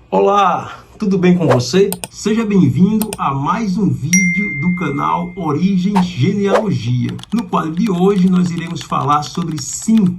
Olá, tudo bem com você? Seja bem-vindo a mais um vídeo do canal Origens Genealogia. No quadro de hoje nós iremos falar sobre cinco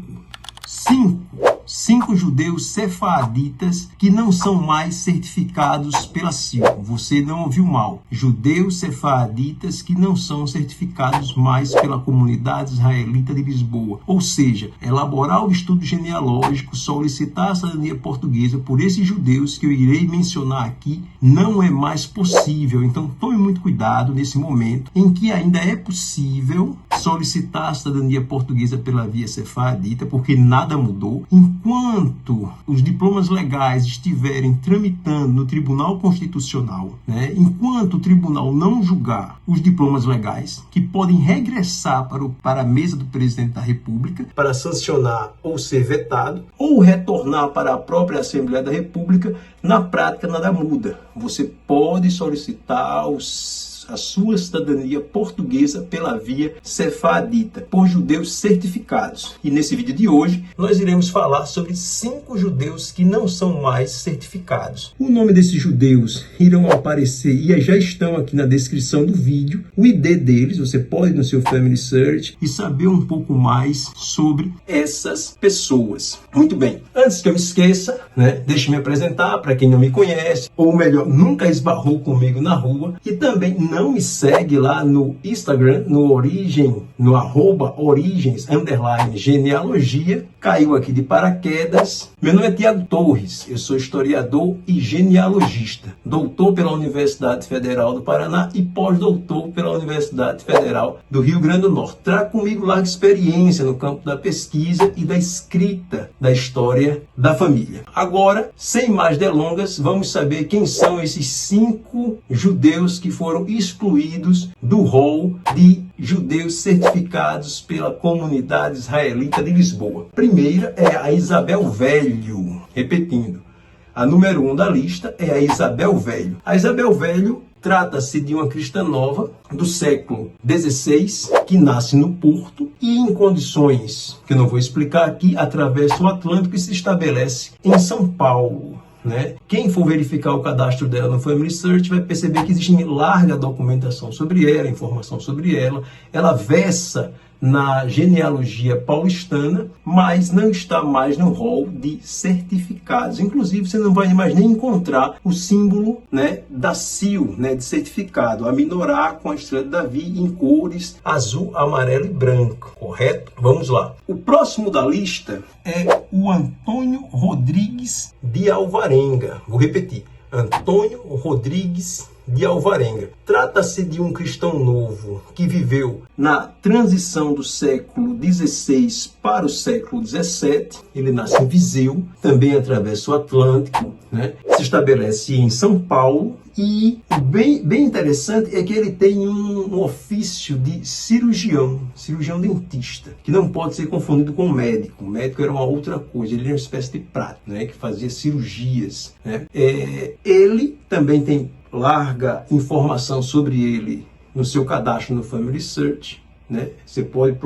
judeus sefardítas que não são mais certificados pela CIL. Você não ouviu mal. Judeus sefardítas que não são certificados mais pela comunidade israelita de Lisboa. Ou seja, elaborar o estudo genealógico, solicitar a cidadania portuguesa por esses judeus que eu irei mencionar aqui, não é mais possível. Então tome muito cuidado nesse momento em que ainda é possível solicitar a cidadania portuguesa pela via sefardita, porque nada mudou. Enquanto os diplomas legais estiverem tramitando no Tribunal Constitucional, enquanto o tribunal não julgar os diplomas legais, que podem regressar para a mesa do presidente da República para sancionar ou ser vetado, ou retornar para a própria Assembleia da República, na prática nada muda. Você pode solicitar a sua cidadania portuguesa pela via sefardita, por judeus certificados. E nesse vídeo de hoje, nós iremos falar sobre 5 judeus que não são mais certificados. O nome desses judeus irão aparecer e já estão aqui na descrição do vídeo. O ID deles, você pode ir no seu Family Search e saber um pouco mais sobre essas pessoas. Muito bem, antes que eu me esqueça, deixe-me apresentar para quem não me conhece, ou melhor, nunca esbarrou comigo na rua, e também não me segue lá no Instagram, no @origens_genealogia, caiu aqui de paraquedas. Meu nome é Tiago Torres, eu sou historiador e genealogista, doutor pela Universidade Federal do Paraná e pós-doutor pela Universidade Federal do Rio Grande do Norte. Trago comigo larga experiência no campo da pesquisa e da escrita da história da família. Agora, sem mais delongas, vamos saber quem são esses 5 judeus que foram excluídos do rol de judeus certificados pela comunidade israelita de Lisboa. Primeira é a Isabel Velho. Repetindo, a número 1 da lista é a Isabel Velho. A Isabel Velho trata-se de uma cristã nova do século XVI, que nasce no Porto e em condições que eu não vou explicar aqui, atravessa o Atlântico e se estabelece em São Paulo. Quem for verificar o cadastro dela no Family Search vai perceber que existe larga documentação sobre ela, informação sobre ela. Ela versa na genealogia paulistana, mas não está mais no rol de certificados. Inclusive, você não vai mais nem encontrar o símbolo da CIL, de certificado, a menorá com a estrela de Davi em cores azul, amarelo e branco, correto? Vamos lá. O próximo da lista é o Antônio Rodrigues de Alvarenga. Vou repetir. Antônio Rodrigues de Alvarenga. Trata-se de um cristão novo que viveu na transição do século XVI para o século XVII. Ele nasce em Viseu, também atravessa o Atlântico, se estabelece em São Paulo. E bem interessante é que ele tem um ofício de cirurgião dentista, que não pode ser confundido com médico. O médico era uma outra coisa, ele era uma espécie de prato, que fazia cirurgias. Ele também tem larga informação sobre ele no seu cadastro no Family Search. Você pode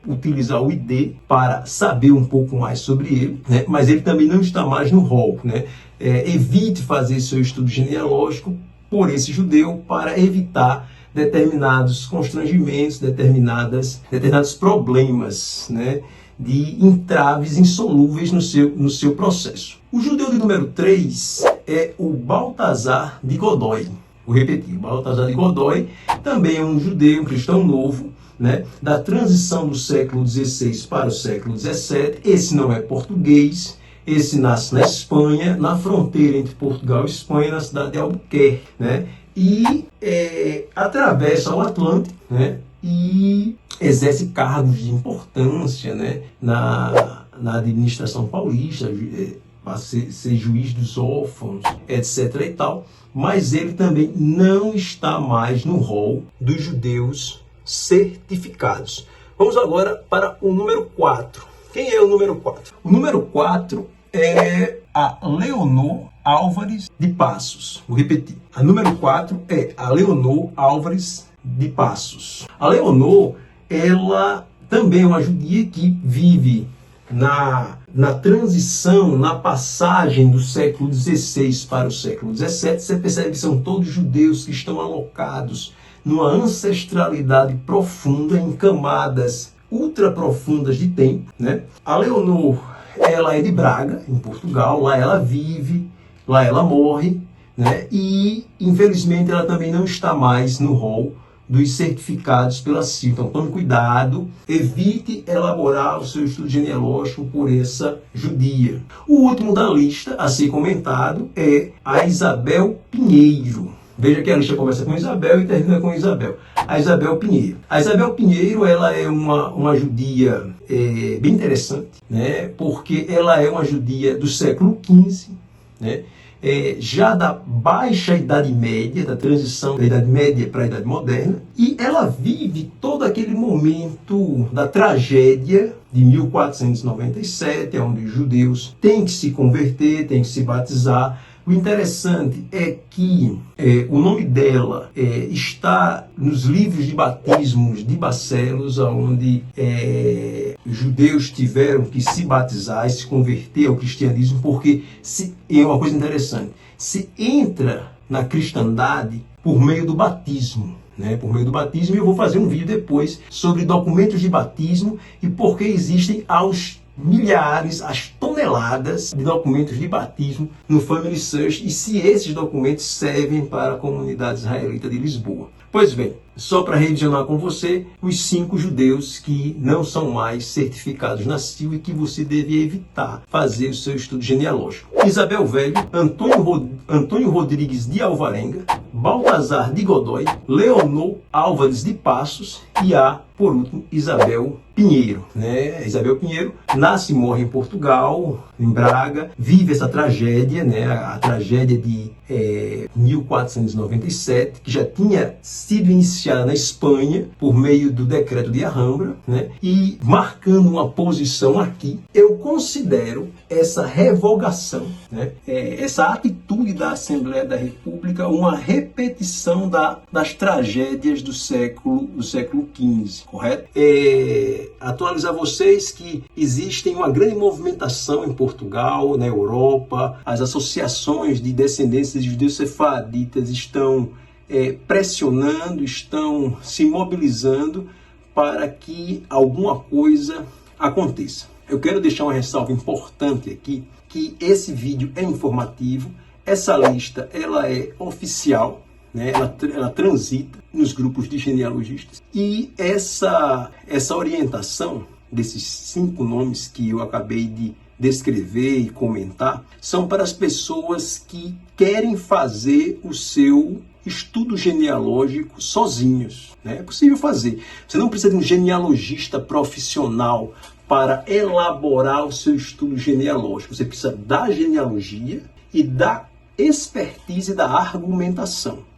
utilizar o ID para saber um pouco mais sobre ele, mas ele também não está mais no rol. Evite fazer seu estudo genealógico por esse judeu para evitar determinados constrangimentos, determinados problemas, de entraves insolúveis no seu processo. O judeu de número 3 é o Baltazar de Godoy. Vou repetir, Baltazar de Godoy também é um judeu, um cristão novo, da transição do século XVI para o século XVII. Esse não é português, esse nasce na Espanha, na fronteira entre Portugal e Espanha, na cidade de Albuquerque, e atravessa o Atlântico, e exerce cargos de importância, na administração paulista, para ser juiz dos órfãos, etc. e tal, mas ele também não está mais no rol dos judeus certificados. Vamos agora para o número 4. Quem é o número 4? O número 4 é a Leonor Álvares de Passos. Vou repetir. A número 4 é a Leonor Álvares de Passos. A Leonor, ela também é uma judia que vive na transição, na passagem do século XVI para o século XVII, você percebe que são todos judeus que estão alocados numa ancestralidade profunda, em camadas ultra profundas de tempo, né? A Leonor, ela é de Braga, em Portugal, lá ela vive, lá ela morre, né? E, infelizmente, ela também não está mais no rol dos certificados pela CIL. Então, tome cuidado, evite elaborar o seu estudo genealógico por essa judia. O último da lista a ser comentado é a Isabel Pinheiro. Veja que a lista começa com Isabel e termina com Isabel. A Isabel Pinheiro. A Isabel Pinheiro, ela é uma judia bem interessante, né? Porque ela é uma judia do século XV, né? Já da baixa Idade Média, da transição da Idade Média para a Idade Moderna, e ela vive todo aquele momento da tragédia de 1497, onde os judeus têm que se converter, têm que se batizar. O interessante é que o nome dela está nos livros de batismos de Barcelos, onde os judeus tiveram que se batizar e se converter ao cristianismo, porque é uma coisa interessante, se entra na cristandade por meio do batismo. Por meio do batismo, e eu vou fazer um vídeo depois sobre documentos de batismo e por que existem aos milhares, as toneladas de documentos de batismo no Family Search e se esses documentos servem para a comunidade israelita de Lisboa. Pois bem, só para revisionar com você, os 5 judeus que não são mais certificados na CIL e que você deve evitar fazer o seu estudo genealógico. Isabel Velho, Antônio Rodrigues de Alvarenga, Baltazar de Godoy, Leonor Álvares de Passos e por último, Isabel Pinheiro. Isabel Pinheiro nasce e morre em Portugal, em Braga, vive essa tragédia, a tragédia de 1497, que já tinha sido iniciada na Espanha por meio do decreto de Alhambra, e marcando uma posição aqui, eu considero essa revogação, essa atitude da Assembleia da República uma repetição das tragédias do século XV, correto? Atualizar vocês que existem uma grande movimentação em Portugal, na Europa, as associações de descendentes de judeus sefardita estão pressionando, estão se mobilizando para que alguma coisa aconteça. Eu quero deixar uma ressalva importante aqui, que esse vídeo é informativo, essa lista ela é oficial, ela transita nos grupos de genealogistas, e essa orientação desses 5 nomes que eu acabei de descrever e comentar são para as pessoas que querem fazer o seu estudo genealógico sozinhos. É possível fazer. Você não precisa de um genealogista profissional para elaborar o seu estudo genealógico. Você precisa da genealogia e da expertise da argumentação.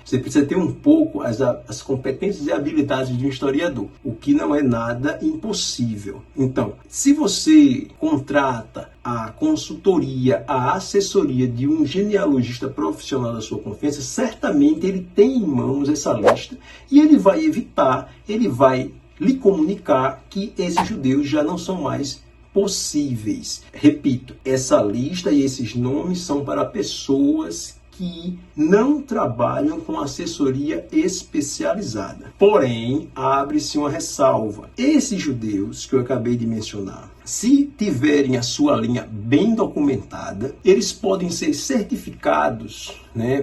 Você precisa ter um pouco as competências e habilidades de um historiador, o que não é nada impossível. Então, se você contrata a consultoria, a assessoria de um genealogista profissional da sua confiança, certamente ele tem em mãos essa lista e ele vai lhe comunicar que esses judeus já não são mais possíveis. Repito, essa lista e esses nomes são para pessoas que não trabalham com assessoria especializada. Porém, abre-se uma ressalva. Esses judeus que eu acabei de mencionar, se tiverem a sua linha bem documentada, eles podem ser certificados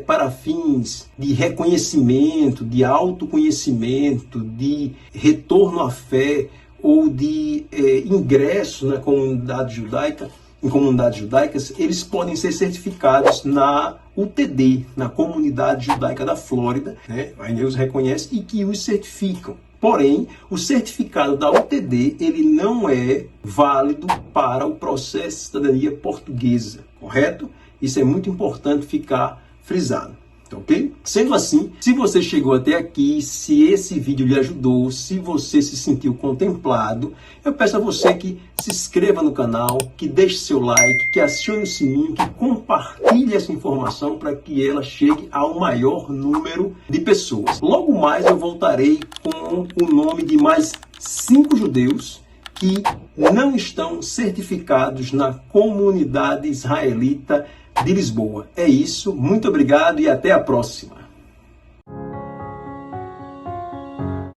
para fins de reconhecimento, de autoconhecimento, de retorno à fé ou de ingresso na comunidade judaica. Em comunidades judaicas, eles podem ser certificados na UTD, na Comunidade Judaica da Flórida, a Neus reconhece e que os certificam. Porém, o certificado da UTD ele não é válido para o processo de cidadania portuguesa, correto? Isso é muito importante ficar frisado. Ok? Sendo assim, se você chegou até aqui, se esse vídeo lhe ajudou, se você se sentiu contemplado, eu peço a você que se inscreva no canal, que deixe seu like, que acione o sininho, que compartilhe essa informação para que ela chegue ao maior número de pessoas. Logo mais eu voltarei com o nome de mais 5 judeus que não estão certificados na comunidade israelita de Lisboa. É isso, muito obrigado e até a próxima.